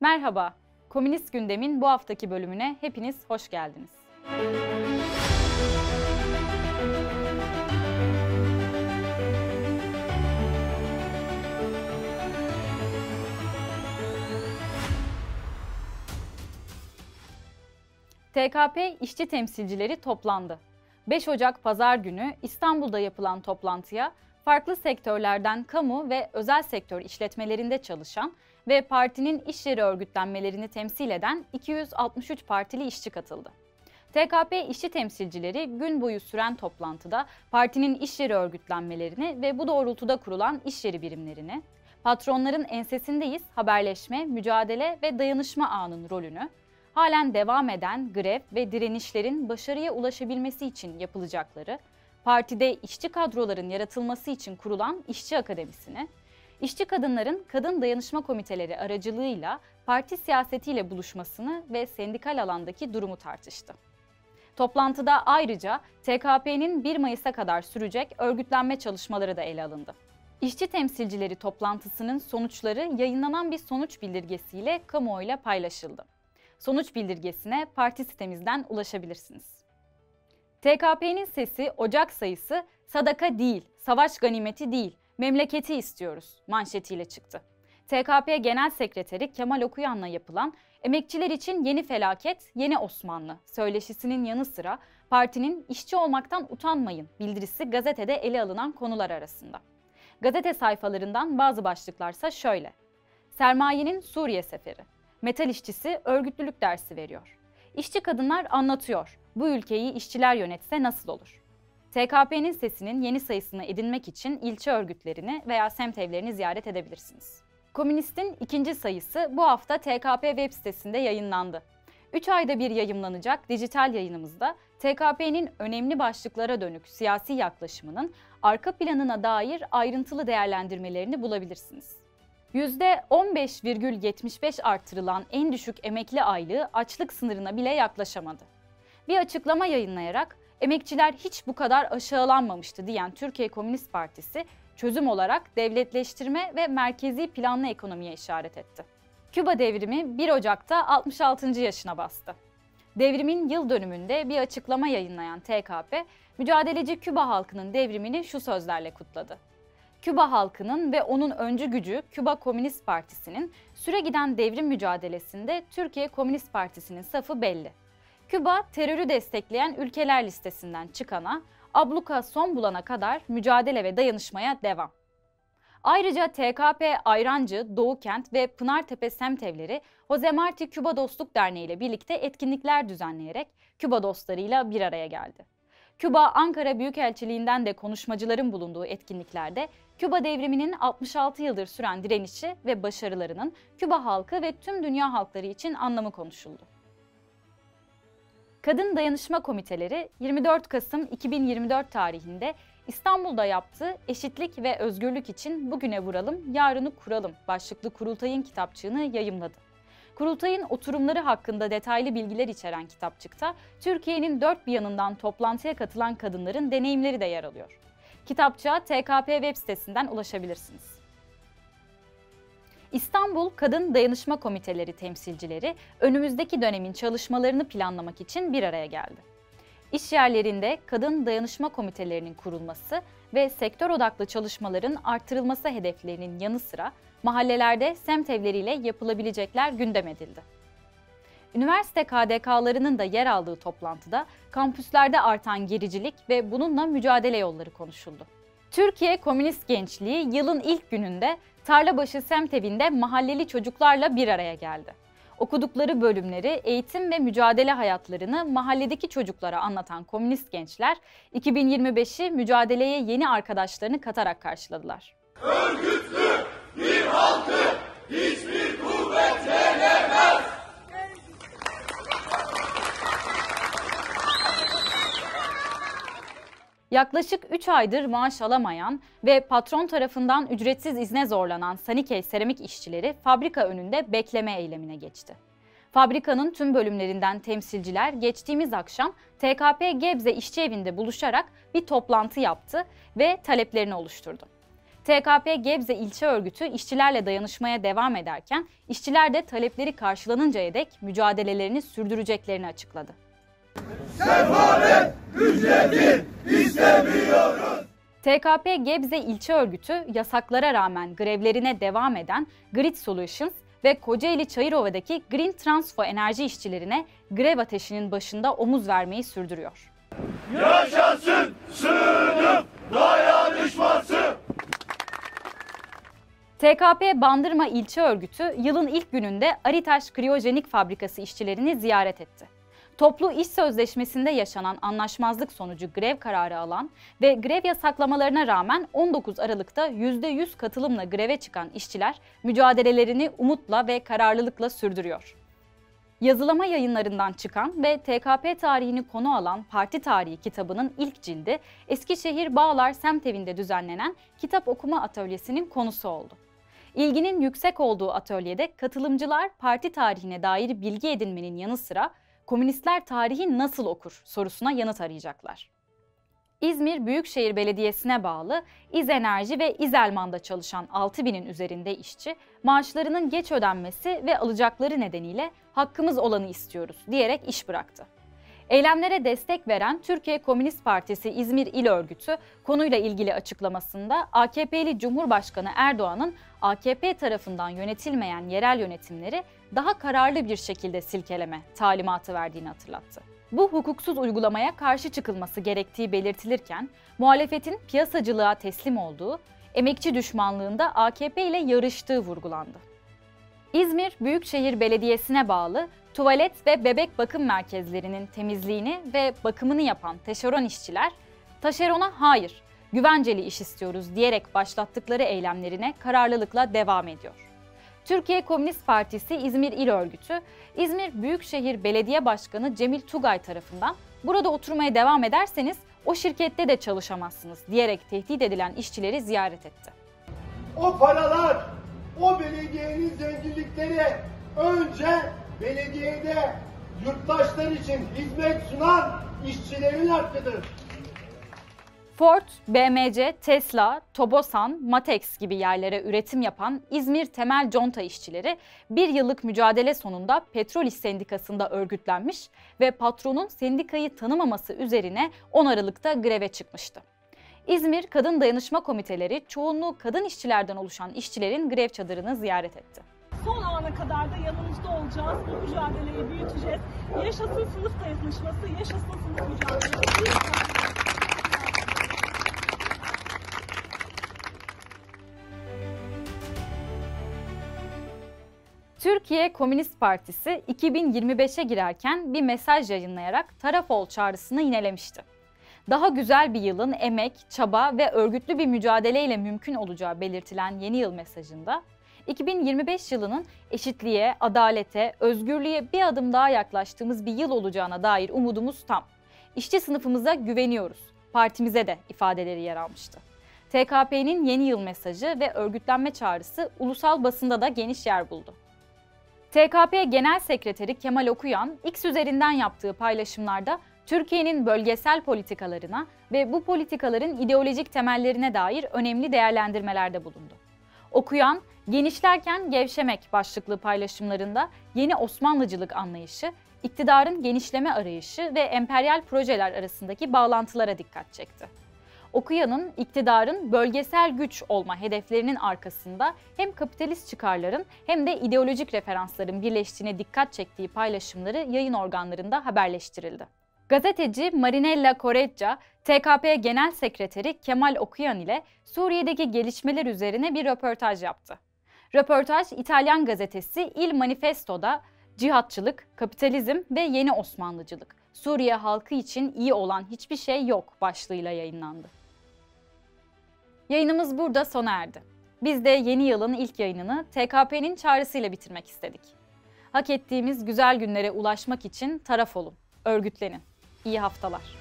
Merhaba, Komünist Gündem'in bu haftaki bölümüne hepiniz hoş geldiniz. TKP işçi temsilcileri toplandı. 5 Ocak Pazar günü İstanbul'da yapılan toplantıya farklı sektörlerden kamu ve özel sektör işletmelerinde çalışan ve partinin iş yeri örgütlenmelerini temsil eden 263 partili işçi katıldı. TKP işçi temsilcileri gün boyu süren toplantıda partinin iş yeri örgütlenmelerini ve bu doğrultuda kurulan iş yeri birimlerini, patronların ensesindeyiz haberleşme, mücadele ve dayanışma ağının rolünü, halen devam eden grev ve direnişlerin başarıya ulaşabilmesi için yapılacakları, partide işçi kadroların yaratılması için kurulan İşçi Akademisi'ni, işçi kadınların kadın dayanışma komiteleri aracılığıyla parti siyasetiyle buluşmasını ve sendikal alandaki durumu tartıştı. Toplantıda ayrıca TKP'nin 1 Mayıs'a kadar sürecek örgütlenme çalışmaları da ele alındı. İşçi temsilcileri toplantısının sonuçları yayınlanan bir sonuç bildirgesiyle kamuoyuyla paylaşıldı. Sonuç bildirgesine parti sitemizden ulaşabilirsiniz. TKP'nin sesi Ocak sayısı "Sadaka değil, savaş ganimeti değil, memleketi istiyoruz" manşetiyle çıktı. TKP Genel Sekreteri Kemal Okuyan'la yapılan "Emekçiler için yeni felaket, yeni Osmanlı" söyleşisinin yanı sıra partinin "İşçi olmaktan utanmayın" bildirisi gazetede ele alınan konular arasında. Gazete sayfalarından bazı başlıklarsa şöyle: Sermayenin Suriye seferi. Metal işçisi örgütlülük dersi veriyor. İşçi kadınlar anlatıyor. Bu ülkeyi işçiler yönetse nasıl olur? TKP'nin sesinin yeni sayısını edinmek için ilçe örgütlerini veya semt evlerini ziyaret edebilirsiniz. Komünist'in ikinci sayısı bu hafta TKP web sitesinde yayınlandı. 3 ayda bir yayımlanacak dijital yayınımızda TKP'nin önemli başlıklara dönük siyasi yaklaşımının arka planına dair ayrıntılı değerlendirmelerini bulabilirsiniz. %15,75 artırılan en düşük emekli aylığı açlık sınırına bile yaklaşamadı. Bir açıklama yayınlayarak "Emekçiler hiç bu kadar aşağılanmamıştı" diyen Türkiye Komünist Partisi, çözüm olarak devletleştirme ve merkezi planlı ekonomiye işaret etti. Küba devrimi 1 Ocak'ta 66. yaşına bastı. Devrimin yıl dönümünde bir açıklama yayınlayan TKP, mücadeleci Küba halkının devrimini şu sözlerle kutladı: Küba halkının ve onun öncü gücü Küba Komünist Partisi'nin süregiden devrim mücadelesinde Türkiye Komünist Partisi'nin safı belli. Küba, terörü destekleyen ülkeler listesinden çıkana, abluka son bulana kadar mücadele ve dayanışmaya devam. Ayrıca TKP Ayrancı, Doğukent ve Pınartepe semtevleri Jose Marti Küba Dostluk Derneği ile birlikte etkinlikler düzenleyerek Küba dostlarıyla bir araya geldi. Küba Ankara Büyükelçiliğinden de konuşmacıların bulunduğu etkinliklerde Küba devriminin 66 yıldır süren direnişi ve başarılarının Küba halkı ve tüm dünya halkları için anlamı konuşuldu. Kadın Dayanışma Komiteleri 24 Kasım 2024 tarihinde İstanbul'da yaptığı "Eşitlik ve Özgürlük için bugüne vuralım, yarını kuralım" başlıklı kurultayın kitapçığını yayımladı. Kurultayın oturumları hakkında detaylı bilgiler içeren kitapçıkta Türkiye'nin dört bir yanından toplantıya katılan kadınların deneyimleri de yer alıyor. Kitapçığa TKP web sitesinden ulaşabilirsiniz. İstanbul Kadın Dayanışma Komiteleri temsilcileri önümüzdeki dönemin çalışmalarını planlamak için bir araya geldi. İş yerlerinde kadın dayanışma komitelerinin kurulması ve sektör odaklı çalışmaların artırılması hedeflerinin yanı sıra mahallelerde semt evleriyle yapılabilecekler gündem edildi. Üniversite KDK'larının da yer aldığı toplantıda kampüslerde artan gericilik ve bununla mücadele yolları konuşuldu. Türkiye Komünist Gençliği yılın ilk gününde Tarlabaşı semt evinde mahalleli çocuklarla bir araya geldi. Okudukları bölümleri, eğitim ve mücadele hayatlarını mahalledeki çocuklara anlatan komünist gençler, 2025'i mücadeleye yeni arkadaşlarını katarak karşıladılar. Örgütlü bir halkı hiçbir kuvvet yenemez. Yaklaşık 3 aydır maaş alamayan ve patron tarafından ücretsiz izne zorlanan Sanikey seramik işçileri fabrika önünde bekleme eylemine geçti. Fabrikanın tüm bölümlerinden temsilciler geçtiğimiz akşam TKP Gebze İşçi Evi'nde buluşarak bir toplantı yaptı ve taleplerini oluşturdu. TKP Gebze İlçe Örgütü işçilerle dayanışmaya devam ederken işçiler de talepleri karşılanıncaya dek mücadelelerini sürdüreceklerini açıkladı. Sefalet ücreti istemiyoruz. TKP Gebze İlçe Örgütü yasaklara rağmen grevlerine devam eden Grid Solutions ve Kocaeli Çayırova'daki Green Transfo enerji işçilerine grev ateşinin başında omuz vermeyi sürdürüyor. Yaşasın sınıf dayanışması. TKP Bandırma İlçe Örgütü yılın ilk gününde Aritaş Kriyojenik Fabrikası işçilerini ziyaret etti. Toplu iş sözleşmesinde yaşanan anlaşmazlık sonucu grev kararı alan ve grev yasaklamalarına rağmen 19 Aralık'ta %100 katılımla greve çıkan işçiler mücadelelerini umutla ve kararlılıkla sürdürüyor. Yazılama yayınlarından çıkan ve TKP tarihini konu alan Parti Tarihi kitabının ilk cildi Eskişehir Bağlar Semtevi'nde düzenlenen kitap okuma atölyesinin konusu oldu. İlginin yüksek olduğu atölyede katılımcılar parti tarihine dair bilgi edinmenin yanı sıra komünistler tarihi nasıl okur sorusuna yanıt arayacaklar. İzmir Büyükşehir Belediyesi'ne bağlı İzenerji ve İzelman'da çalışan 6.000'in üzerinde işçi, maaşlarının geç ödenmesi ve alacakları nedeniyle hakkımız olanı istiyoruz diyerek iş bıraktı. Eylemlere destek veren Türkiye Komünist Partisi İzmir İl Örgütü konuyla ilgili açıklamasında AKP'li Cumhurbaşkanı Erdoğan'ın AKP tarafından yönetilmeyen yerel yönetimleri daha kararlı bir şekilde silkeleme talimatı verdiğini hatırlattı. Bu hukuksuz uygulamaya karşı çıkılması gerektiği belirtilirken muhalefetin piyasacılığa teslim olduğu, emekçi düşmanlığında AKP ile yarıştığı vurgulandı. İzmir Büyükşehir Belediyesi'ne bağlı tuvalet ve bebek bakım merkezlerinin temizliğini ve bakımını yapan taşeron işçiler, "Taşerona hayır, güvenceli iş istiyoruz" diyerek başlattıkları eylemlerine kararlılıkla devam ediyor. Türkiye Komünist Partisi İzmir İl Örgütü, İzmir Büyükşehir Belediye Başkanı Cemil Tugay tarafından "Burada oturmaya devam ederseniz o şirkette de çalışamazsınız" diyerek tehdit edilen işçileri ziyaret etti. O paralar, o belediyenin zenginlikleri önce belediyede yurttaşlar için hizmet sunan işçilerin hakkıdır. Ford, BMC, Tesla, Tobosan, Matex gibi yerlere üretim yapan İzmir Temel Conta işçileri bir yıllık mücadele sonunda Petrol İş Sendikası'nda örgütlenmiş ve patronun sendikayı tanımaması üzerine 10 Aralık'ta greve çıkmıştı. İzmir Kadın Dayanışma Komiteleri çoğunluğu kadın işçilerden oluşan işçilerin grev çadırını ziyaret etti. Son ana kadar da yanınızda olacağız. Bu mücadeleyi büyüteceğiz. Yaşasın sınıf dayanışması, yaşasın sınıf mücadelesi. Türkiye Komünist Partisi 2025'e girerken bir mesaj yayınlayarak taraf ol çağrısını yinelemişti. Daha güzel bir yılın emek, çaba ve örgütlü bir mücadeleyle mümkün olacağı belirtilen yeni yıl mesajında, 2025 yılının eşitliğe, adalete, özgürlüğe bir adım daha yaklaştığımız bir yıl olacağına dair umudumuz tam. İşçi sınıfımıza güveniyoruz, partimize de ifadeleri yer almıştı. TKP'nin yeni yıl mesajı ve örgütlenme çağrısı ulusal basında da geniş yer buldu. TKP Genel Sekreteri Kemal Okuyan, X üzerinden yaptığı paylaşımlarda Türkiye'nin bölgesel politikalarına ve bu politikaların ideolojik temellerine dair önemli değerlendirmelerde bulundu. Okuyan, genişlerken gevşemek başlıklı paylaşımlarında yeni Osmanlıcılık anlayışı, iktidarın genişleme arayışı ve emperyal projeler arasındaki bağlantılara dikkat çekti. Okuyan'ın iktidarın bölgesel güç olma hedeflerinin arkasında hem kapitalist çıkarların hem de ideolojik referansların birleştiğine dikkat çektiği paylaşımları yayın organlarında haberleştirildi. Gazeteci Marinella Correggia, TKP Genel Sekreteri Kemal Okuyan ile Suriye'deki gelişmeler üzerine bir röportaj yaptı. Röportaj İtalyan gazetesi Il Manifesto'da "Cihatçılık, kapitalizm ve yeni Osmanlıcılık, Suriye halkı için iyi olan hiçbir şey yok" başlığıyla yayınlandı. Yayınımız burada sona erdi. Biz de yeni yılın ilk yayınını TKP'nin çağrısıyla bitirmek istedik. Hak ettiğimiz güzel günlere ulaşmak için taraf olun, örgütlenin. İyi haftalar.